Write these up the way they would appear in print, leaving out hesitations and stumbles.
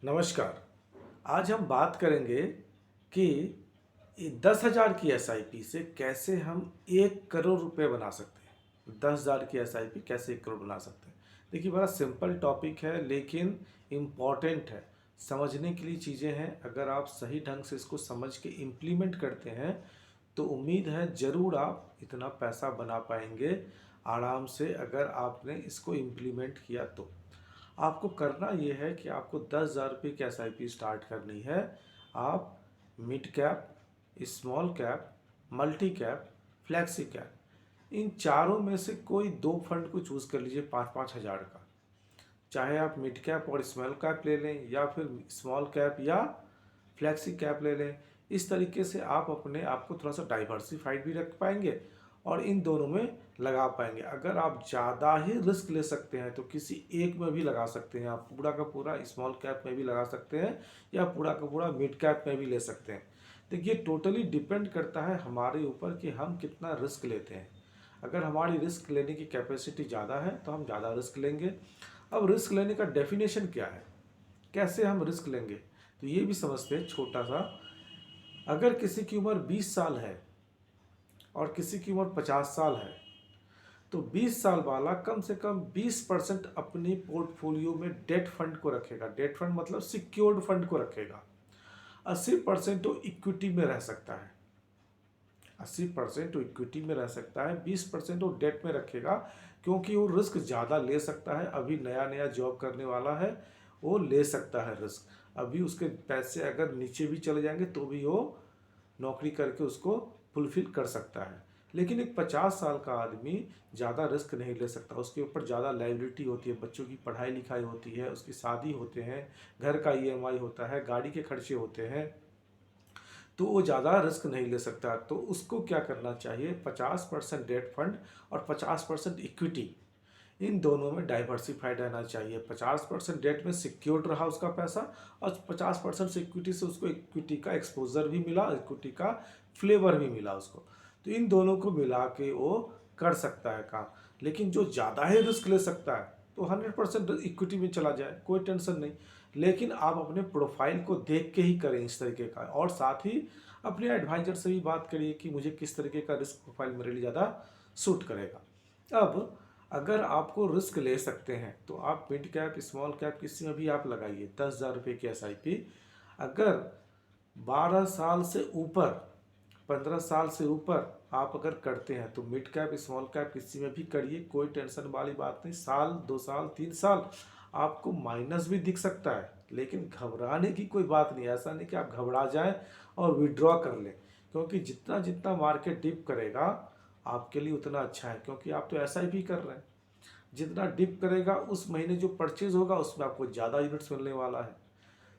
नमस्कार। आज हम बात करेंगे कि 10,000 की एसआईपी से कैसे हम 1 करोड़ रुपए बना सकते हैं। 10,000 की एसआईपी कैसे 1 करोड़ बना सकते हैं। देखिए, बड़ा सिंपल टॉपिक है लेकिन इम्पॉर्टेंट है। समझने के लिए चीज़ें हैं। अगर आप सही ढंग से इसको समझ के इम्प्लीमेंट करते हैं तो उम्मीद है ज़रूर आप इतना पैसा बना पाएंगे आराम से, अगर आपने इसको इम्प्लीमेंट किया तो। आपको करना ये है कि आपको 10,000 रुपये की एसआईपी स्टार्ट करनी है। आप mid cap, small cap, multi cap, flexi cap, इन चारों में से कोई दो फंड को चूज़ कर लीजिए 5-5 हज़ार का। चाहे आप मिड कैप और स्मॉल कैप ले लें या फिर स्मॉल कैप या फ्लैक्सी कैप ले लें। इस तरीके से आप अपने आप को थोड़ा सा डाइवर्सिफाइड भी रख पाएंगे और इन दोनों में लगा पाएंगे। अगर आप ज़्यादा ही रिस्क ले सकते हैं तो किसी एक में भी लगा सकते हैं। आप पूरा का पूरा स्मॉल कैप में भी लगा सकते हैं या पूरा का पूरा मिड कैप में भी ले सकते हैं। देखिए, टोटली डिपेंड करता है हमारे ऊपर कि हम कितना रिस्क लेते हैं। अगर हमारी रिस्क लेने की कैपेसिटी ज़्यादा है तो हम ज़्यादा रिस्क लेंगे। अब रिस्क लेने का डेफिनेशन क्या है, कैसे हम रिस्क लेंगे, तो ये भी समझते हैं छोटा सा। अगर किसी की उम्र 20 साल है और किसी की उम्र 50 साल है तो 20 साल वाला कम से कम 20% अपनी पोर्टफोलियो में डेट फंड को रखेगा। डेट फंड मतलब सिक्योर्ड फंड को रखेगा। 80% तो इक्विटी में रह सकता है। 80% तो इक्विटी में रह सकता है, 20% वो डेट में रखेगा क्योंकि वो रिस्क ज़्यादा ले सकता है। अभी नया नया जॉब करने वाला है, वो ले सकता है रिस्क। अभी उसके पैसे अगर नीचे भी चले जाएंगे तो भी वो नौकरी करके उसको फुलफिल कर सकता है। लेकिन एक 50 साल का आदमी ज़्यादा रिस्क नहीं ले सकता। उसके ऊपर ज़्यादा लाइबिलिटी होती है, बच्चों की पढ़ाई लिखाई होती है, उसकी शादी होते हैं, घर का ईएमआई होता है, गाड़ी के खर्चे होते हैं, तो वो ज़्यादा रिस्क नहीं ले सकता। तो उसको क्या करना चाहिए, 50% डेट फंड और 50% इक्विटी, इन दोनों में डाइवर्सिफाइड रहना चाहिए। 50% डेट में सिक्योर्ड रहा उसका पैसा और 50% से इक्विटी से उसको इक्विटी का एक्सपोजर भी मिला, इक्विटी का फ्लेवर भी मिला उसको। तो इन दोनों को मिला के वो कर सकता है काम। लेकिन जो ज़्यादा ही रिस्क ले सकता है तो 100% इक्विटी में चला जाए, कोई टेंशन नहीं। लेकिन आप अपने प्रोफाइल को देख के ही करें इस तरीके का, और साथ ही अपने एडवाइजर से भी बात करिए कि मुझे किस तरीके का रिस्क प्रोफाइल मेरे लिए ज़्यादा सूट करेगा। अब अगर आपको रिस्क ले सकते हैं तो आप मिड कैप, स्मॉल कैप, किसी में भी आप लगाइए 10,000 रुपये की एसआईपी। अगर 12 साल से ऊपर, 15 साल से ऊपर आप अगर करते हैं तो मिड कैप, स्मॉल कैप किसी में भी करिए, कोई टेंशन वाली बात नहीं। साल, 2 साल, 3 साल आपको माइनस भी दिख सकता है लेकिन घबराने की कोई बात नहीं। ऐसा नहीं कि आप घबरा जाएं और विड्रॉ कर लें, क्योंकि जितना जितना मार्केट डिप करेगा आपके लिए उतना अच्छा है, क्योंकि आप तो एसआईपी कर रहे हैं। जितना डिप करेगा उस महीने जो परचेज होगा उसमें आपको ज़्यादा यूनिट्स मिलने वाला है।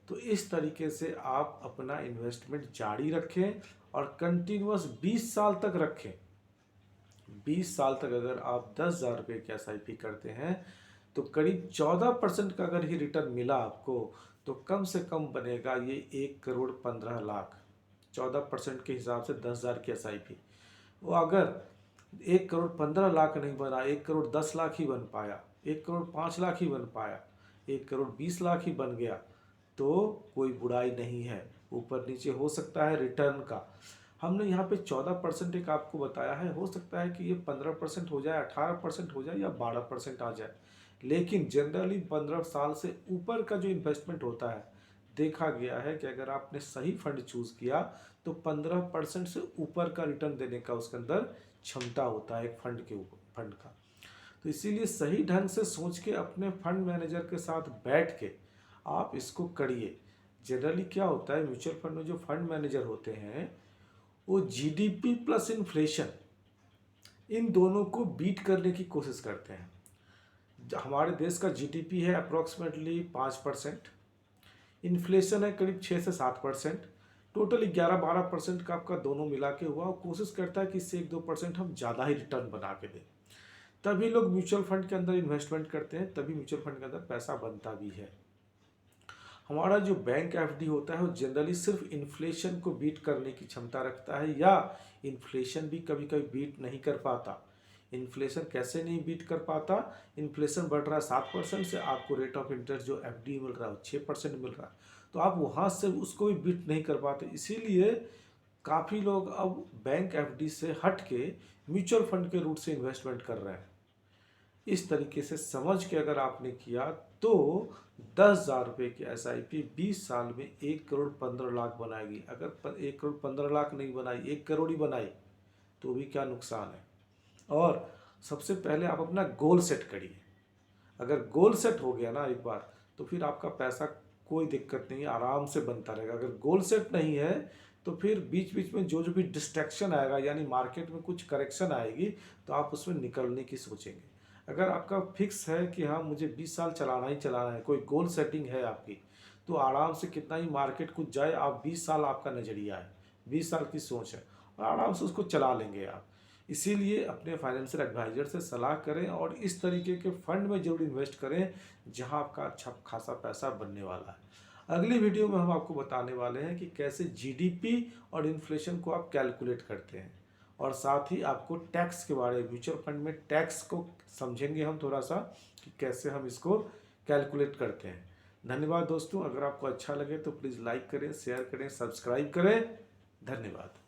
तो इस तरीके से आप अपना इन्वेस्टमेंट जारी रखें और कंटिन्यूअस 20 साल तक रखें। 20 साल तक अगर आप 10,000 रुपये की एसआईपी करते हैं तो करीब 14% का अगर ही रिटर्न मिला आपको तो कम से कम बनेगा ये 1,15,00,000। 14% के हिसाब से 10,000 की एसआईपी, वो अगर 1,15,00,000 नहीं बना, 1,10,00,000 ही बन पाया, 1,05,00,000 ही बन पाया, 1,20,00,000 ही बन गया तो कोई बुराई नहीं है। ऊपर नीचे हो सकता है रिटर्न का। हमने यहाँ पे 14% एक आपको बताया है, हो सकता है कि ये 15% हो जाए, 18% हो जाए या 12% आ जाए। लेकिन जनरली 15 साल से ऊपर का जो इन्वेस्टमेंट होता है, देखा गया है कि अगर आपने सही फंड चूज़ किया तो 15% से ऊपर का रिटर्न देने का उसके अंदर क्षमता होता है एक फंड के ऊपर, फंड का। तो इसीलिए सही ढंग से सोच के अपने फंड मैनेजर के साथ बैठ के आप इसको करिए। जनरली क्या होता है, म्यूचुअल फंड में जो फंड मैनेजर होते हैं वो जीडीपी प्लस इन्फ्लेशन, इन दोनों को बीट करने की कोशिश करते हैं। हमारे देश का जीडीपी है अप्रॉक्सीमेटली 5%, इन्फ्लेशन है करीब 6 से 7%, टोटल 11-12% का आपका दोनों मिला के हुआ। कोशिश करता है कि इससे 1-2% हम ज़्यादा ही रिटर्न बना के दें। तभी लोग म्यूचुअल फंड के अंदर इन्वेस्टमेंट करते हैं, तभी म्यूचुअल फंड के अंदर पैसा बनता भी है। हमारा जो बैंक एफडी होता है वो जनरली सिर्फ इन्फ्लेशन को बीट करने की क्षमता रखता है, या इन्फ्लेशन भी कभी कभी बीट नहीं कर पाता। इन्फ्लेशन कैसे नहीं बीट कर पाता? इन्फ्लेशन बढ़ रहा है 7% से, आपको रेट ऑफ इंटरेस्ट जो एफडी मिल रहा है वो 6% मिल रहा है, तो आप वहाँ से उसको भी बीट नहीं कर पाते। इसीलिए काफ़ी लोग अब बैंक एफडी से हट के म्यूचुअल फंड के रूट से इन्वेस्टमेंट कर रहे हैं। इस तरीके से समझ के अगर आपने किया तो 10,000 रुपये की SIP 20 साल में 1,15,00,000 बनाएगी। अगर 1,15,00,000 नहीं बनाई, 1 करोड़ ही बनाई, तो भी क्या नुकसान है। और सबसे पहले आप अपना गोल सेट करिए। अगर गोल सेट हो गया ना एक बार, तो फिर आपका पैसा कोई दिक्कत नहीं है, आराम से बनता रहेगा। अगर गोल सेट नहीं है तो फिर बीच बीच में जो जो भी डिस्ट्रैक्शन आएगा, यानी मार्केट में कुछ करेक्शन आएगी, तो आप उसमें निकलने की सोचेंगे। अगर आपका फिक्स है कि हाँ मुझे 20 साल चलाना ही चलाना है, कोई गोल सेटिंग है आपकी, तो आराम से कितना ही मार्केट कुछ जाए, आप 20 साल आपका नज़रिया है, 20 साल की सोच है, और आराम से उसको चला लेंगे आप। इसीलिए अपने फाइनेंशियल एडवाइज़र से सलाह करें और इस तरीके के फंड में जरूर इन्वेस्ट करें जहां आपका अच्छा खासा पैसा बनने वाला है। अगली वीडियो में हम आपको बताने वाले हैं कि कैसे जीडीपी और इन्फ्लेशन को आप कैलकुलेट करते हैं, और साथ ही आपको टैक्स के बारे में, म्यूचुअल फंड में टैक्स को समझेंगे हम थोड़ा सा कि कैसे हम इसको कैलकुलेट करते हैं। धन्यवाद दोस्तों। अगर आपको अच्छा लगे तो प्लीज़ लाइक करें, शेयर करें, सब्सक्राइब करें। धन्यवाद।